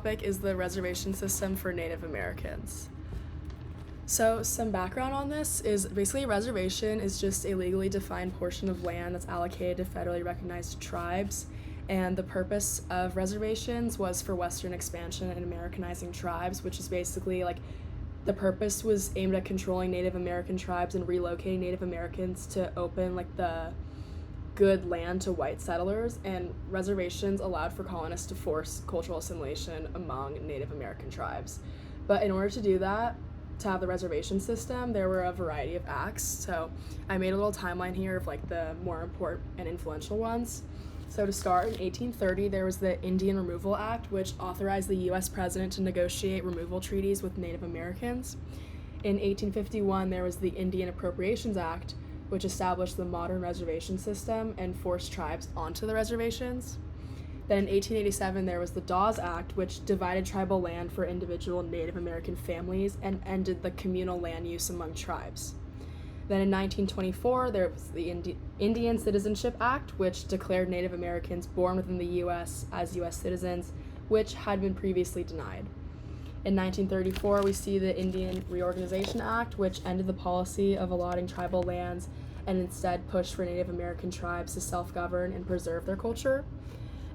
Topic is the reservation system for Native Americans. So, some background on this is basically a reservation is just a legally defined portion of land that's allocated to federally recognized tribes. And the purpose of reservations was for Western expansion and Americanizing tribes, which is basically like the purpose was aimed at controlling Native American tribes and relocating Native Americans to open like the good land to white settlers, and reservations allowed for colonists to force cultural assimilation among Native American tribes. But in order to do that, to have the reservation system, there were a variety of acts. So I made a little timeline here of like the more important and influential ones. So to start, in 1830, there was the Indian Removal Act, which authorized the U.S. president to negotiate removal treaties with Native Americans. In 1851, there was the Indian Appropriations Act, which established the modern reservation system and forced tribes onto the reservations. Then in 1887, there was the Dawes Act, which divided tribal land for individual Native American families and ended the communal land use among tribes. Then in 1924, there was the Indian Citizenship Act, which declared Native Americans born within the U.S. as U.S. citizens, which had been previously denied. In 1934, we see the Indian Reorganization Act, which ended the policy of allotting tribal lands and instead pushed for Native American tribes to self-govern and preserve their culture.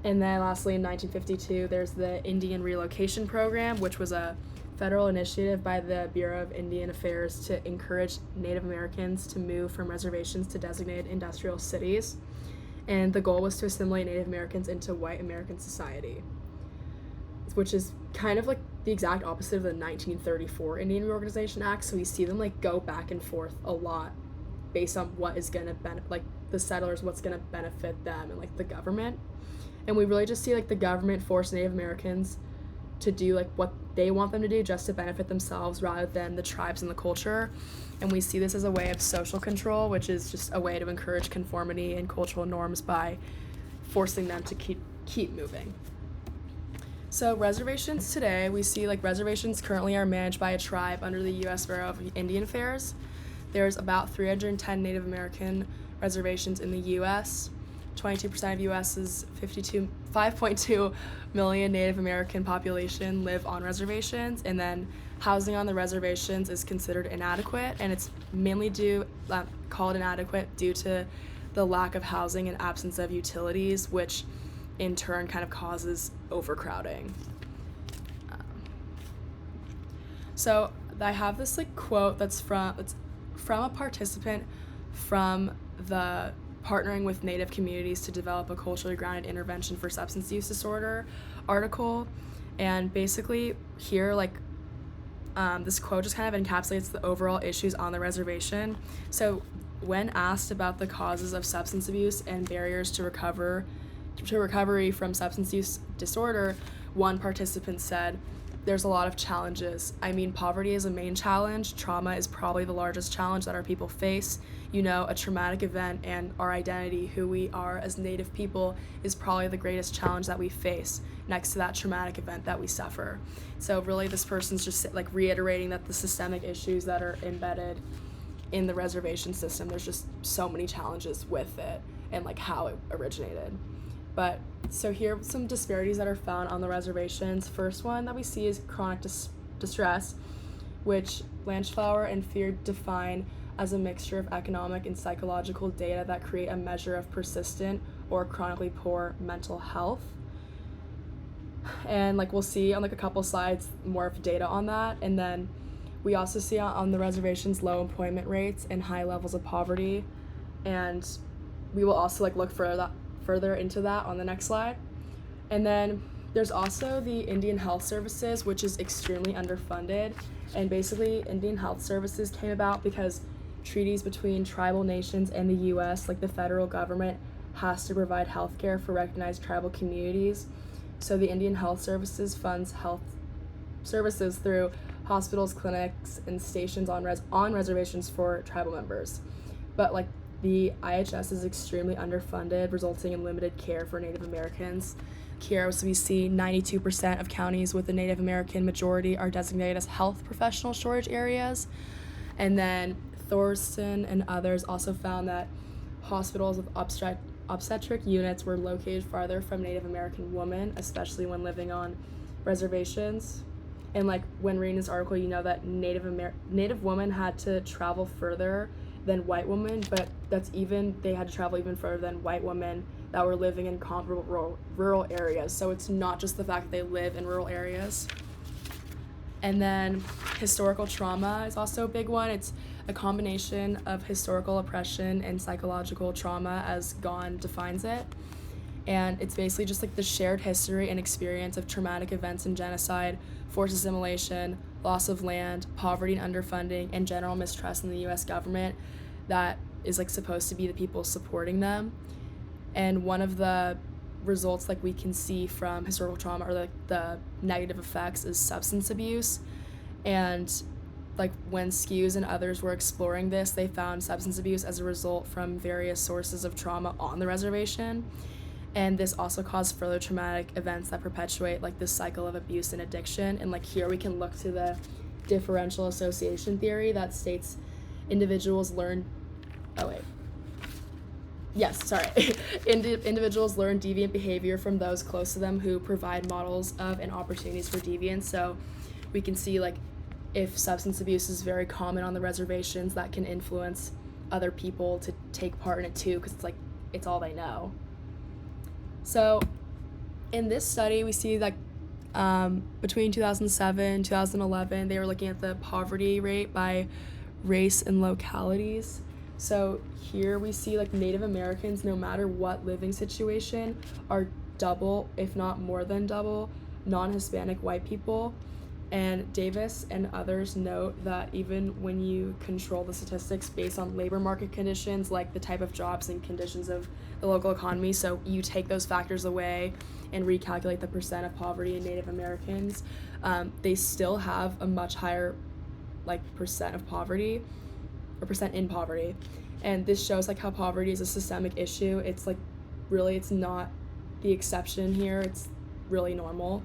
And then lastly, in 1952, there's the Indian Relocation Program, which was a federal initiative by the Bureau of Indian Affairs to encourage Native Americans to move from reservations to designated industrial cities. And the goal was to assimilate Native Americans into white American society, which is kind of like the exact opposite of the 1934 Indian Reorganization Act. So we see them like go back and forth a lot based on what is going to benefit, like the settlers, what's going to benefit them and like the government. And we really just see like the government force Native Americans to do like what they want them to do just to benefit themselves rather than the tribes and the culture. And we see this as a way of social control, which is just a way to encourage conformity and cultural norms by forcing them to keep moving. So reservations today, we see like reservations currently are managed by a tribe under the U.S. Bureau of Indian Affairs. There's about 310 Native American reservations in the U.S. 22% of U.S.'s 5.2 million Native American population live on reservations, and then housing on the reservations is considered inadequate, and it's mainly called inadequate due to the lack of housing and absence of utilities, which in turn kind of causes overcrowding. So I have this like quote that's from a participant from the Partnering with Native Communities to Develop a Culturally Grounded Intervention for Substance Use Disorder article. And basically here, like, this quote just kind of encapsulates the overall issues on the reservation. So when asked about the causes of substance abuse and barriers to recovery from substance use disorder, one participant said, "There's a lot of challenges. I mean, poverty is a main challenge. Trauma is probably the largest challenge that our people face. You know, a traumatic event and our identity, who we are as Native people, is probably the greatest challenge that we face next to that traumatic event that we suffer." So really this person's just like reiterating that the systemic issues that are embedded in the reservation system, there's just so many challenges with it and like how it originated. But so here are some disparities that are found on the reservations. First one that we see is chronic distress, which Blanchflower and Fear define as a mixture of economic and psychological data that create a measure of persistent or chronically poor mental health. And like we'll see on like a couple slides more of data on that. And then we also see on the reservations low employment rates and high levels of poverty. And we will also like look further into that on the next slide. And then there's also the Indian Health Services, which is extremely underfunded. And basically Indian Health Services came about because treaties between tribal nations and the U.S., like the federal government, has to provide health care for recognized tribal communities. So the Indian Health Services funds health services through hospitals, clinics, and stations on reservations for tribal members. But like the IHS is extremely underfunded, resulting in limited care for Native Americans. Here, so we see 92% of counties with a Native American majority are designated as health professional shortage areas. And then Thorson and others also found that hospitals with obstetric units were located farther from Native American women, especially when living on reservations. And like when reading this article, you know that Native women had to travel further than white women, but they had to travel even further than white women that were living in comparable rural areas. So it's not just the fact that they live in rural areas. And then historical trauma is also a big one. It's a combination of historical oppression and psychological trauma, as Gone defines it. And it's basically just like the shared history and experience of traumatic events and genocide, forced assimilation, loss of land, poverty and underfunding, and general mistrust in the U.S. government that is like supposed to be the people supporting them. And one of the results like we can see from historical trauma, or like the negative effects, is substance abuse. And like when Skews and others were exploring this, they found substance abuse as a result from various sources of trauma on the reservation. And this also caused further traumatic events that perpetuate like this cycle of abuse and addiction. And like here we can look to the differential association theory that states individuals learn individuals learn deviant behavior from those close to them who provide models of and opportunities for deviance. So we can see like if substance abuse is very common on the reservations, that can influence other people to take part in it too, because it's all they know. So in this study, we see like between 2007 2011, they were looking at the poverty rate by race and localities. So here we see like Native Americans, no matter what living situation, are double, if not more than double, non-Hispanic white people. And Davis and others note that even when you control the statistics based on labor market conditions, like the type of jobs and conditions of the local economy, so you take those factors away and recalculate the percent of poverty in Native Americans, they still have a much higher like percent of poverty, or percent in poverty. And this shows like how poverty is a systemic issue. It's like really, it's not the exception here, it's really normal.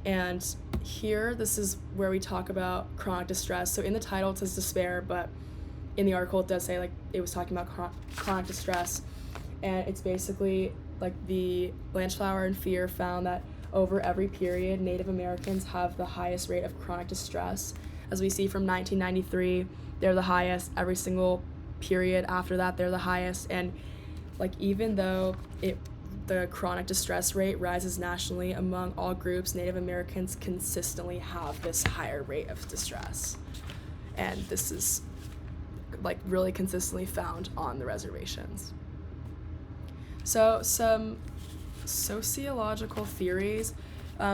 And here, this is where we talk about chronic distress. So in the title it says despair, but in the article it does say like it was talking about chronic distress. And it's basically like the Blanchflower and Fear found that over every period, Native Americans have the highest rate of chronic distress. As we see from 1993, they're the highest. Every single period after that, they're the highest. And like even though the chronic distress rate rises nationally among all groups, Native Americans consistently have this higher rate of distress. And this is like really consistently found on the reservations. So some sociological theories.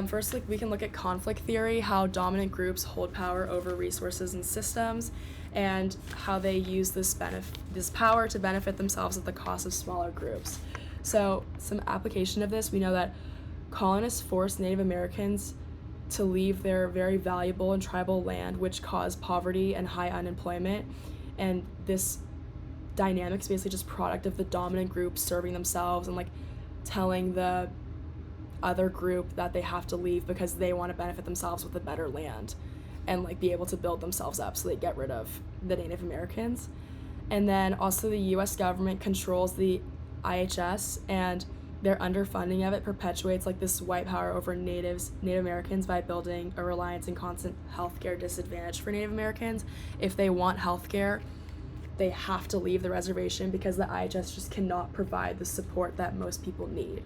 First, like we can look at conflict theory, how dominant groups hold power over resources and systems, and how they use this power to benefit themselves at the cost of smaller groups. So some application of this, we know that colonists forced Native Americans to leave their very valuable and tribal land, which caused poverty and high unemployment. And this dynamic is basically just product of the dominant group serving themselves and like telling the other group that they have to leave because they want to benefit themselves with a better land and like be able to build themselves up, so they get rid of the Native Americans. And then also the US government controls the IHS, and their underfunding of it perpetuates like this white power over Native Americans by building a reliance and constant healthcare disadvantage for Native Americans. If they want healthcare, they have to leave the reservation because the IHS just cannot provide the support that most people need.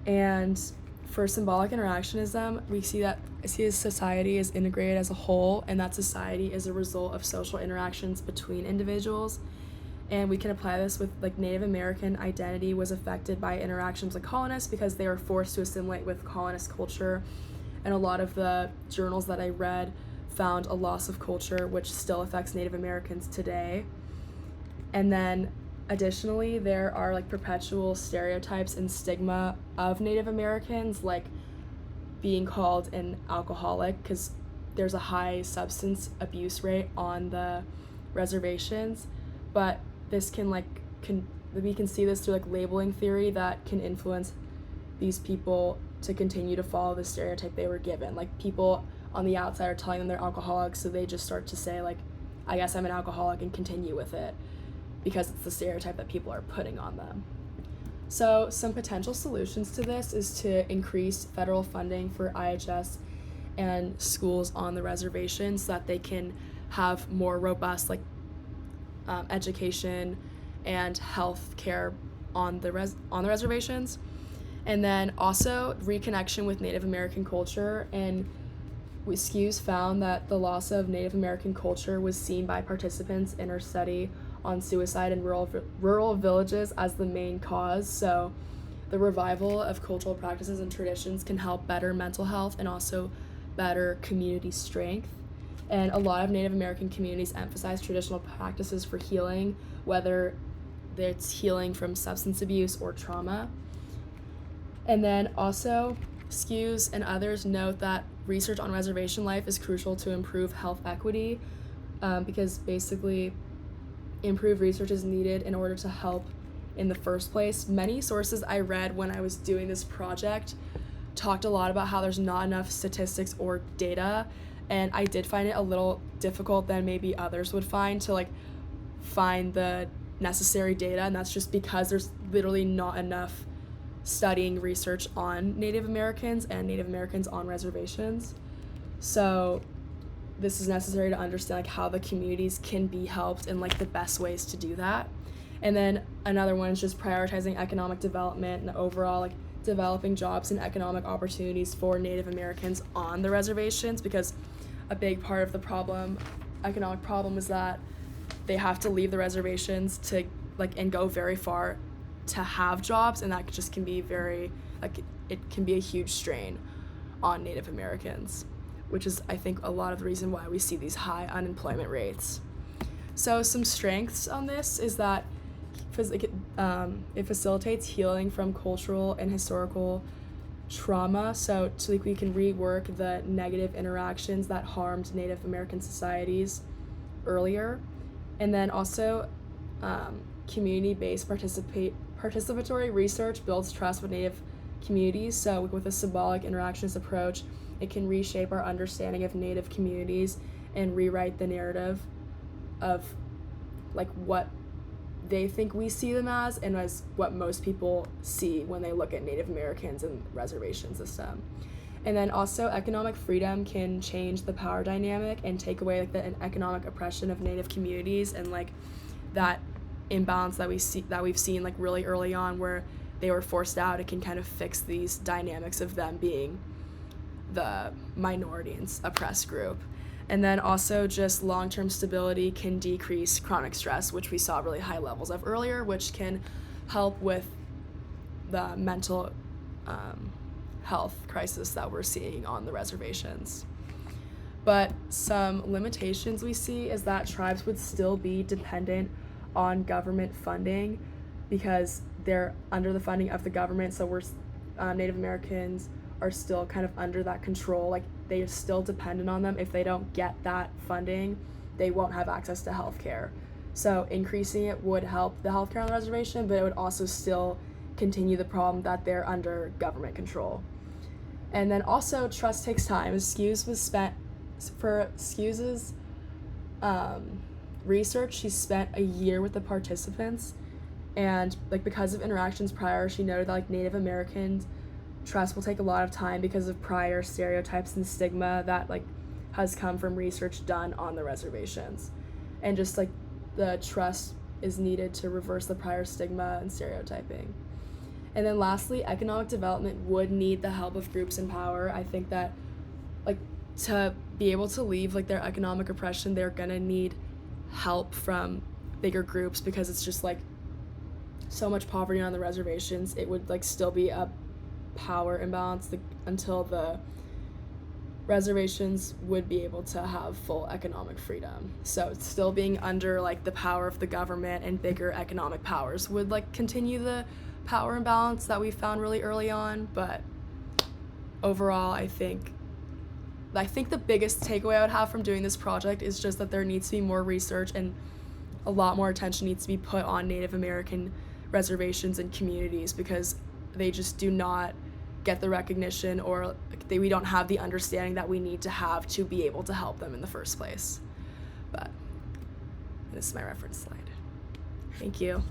And for symbolic interactionism, we see that society is integrated as a whole, and that society is a result of social interactions between individuals. And we can apply this with like Native American identity was affected by interactions with colonists because they were forced to assimilate with colonist culture. And a lot of the journals that I read found a loss of culture, which still affects Native Americans today. And then additionally, there are like perpetual stereotypes and stigma of Native Americans, like being called an alcoholic because there's a high substance abuse rate on the reservations. But this we can see this through like labeling theory that can influence these people to continue to follow the stereotype they were given. Like people on the outside are telling them they're alcoholics, so they just start to say like, I guess I'm an alcoholic, and continue with it because it's the stereotype that people are putting on them. So some potential solutions to this is to increase federal funding for IHS and schools on the reservation so that they can have more robust education and health care on the reservations. And then also reconnection with Native American culture, and SKUs found that the loss of Native American culture was seen by participants in our study on suicide in rural villages as the main cause. So the revival of cultural practices and traditions can help better mental health and also better community strength. And a lot of Native American communities emphasize traditional practices for healing, whether it's healing from substance abuse or trauma. And then also, SKUs and others note that research on reservation life is crucial to improve health equity, because basically improved research is needed in order to help in the first place. Many sources I read when I was doing this project talked a lot about how there's not enough statistics or data, and I did find it a little difficult than maybe others would find to find the necessary data, and that's just because there's literally not enough studying research on Native Americans and Native Americans on reservations. So this is necessary to understand how the communities can be helped and the best ways to do that. And then another one is just prioritizing economic development and overall developing jobs and economic opportunities for Native Americans on the reservations, because a big part of the economic problem is that they have to leave the reservations to and go very far to have jobs, and that just can be very it can be a huge strain on Native Americans, which is I think a lot of the reason why we see these high unemployment rates. So some strengths on this is that it facilitates healing from cultural and historical trauma, so we can rework the negative interactions that harmed Native American societies earlier. And then also community-based participatory research builds trust with Native communities. So with a symbolic interactions approach, it can reshape our understanding of Native communities and rewrite the narrative of what they think we see them as and as what most people see when they look at Native Americans and reservation system. And then also economic freedom can change the power dynamic and take away the economic oppression of Native communities, and that imbalance that we've seen really early on where they were forced out. It can kind of fix these dynamics of them being the minority and oppressed group. And then also just long-term stability can decrease chronic stress, which we saw really high levels of earlier, which can help with the mental health crisis that we're seeing on the reservations. But some limitations we see is that tribes would still be dependent on government funding because they're under the funding of the government, so we're Native Americans are still kind of under that control. They are still dependent on them. If they don't get that funding, they won't have access to health care. So increasing it would help the healthcare on the reservation, but it would also still continue the problem that they're under government control. And then also trust takes time. SKUs was spent for SKUs' research. She spent a year with the participants, and because of interactions prior, she noted that Native Americans trust will take a lot of time because of prior stereotypes and stigma that has come from research done on the reservations, and just the trust is needed to reverse the prior stigma and stereotyping. And then lastly, economic development would need the help of groups in power. I think that to be able to leave their economic oppression, they're gonna need help from bigger groups, because it's just so much poverty on the reservations. It would still be a power imbalance until the reservations would be able to have full economic freedom. So it's still being under the power of the government, and bigger economic powers would continue the power imbalance that we found really early on. But overall, I think the biggest takeaway I would have from doing this project is just that there needs to be more research and a lot more attention needs to be put on Native American reservations and communities, because they just do not get the recognition, or we don't have the understanding that we need to have to be able to help them in the first place. But this is my reference slide. Thank you.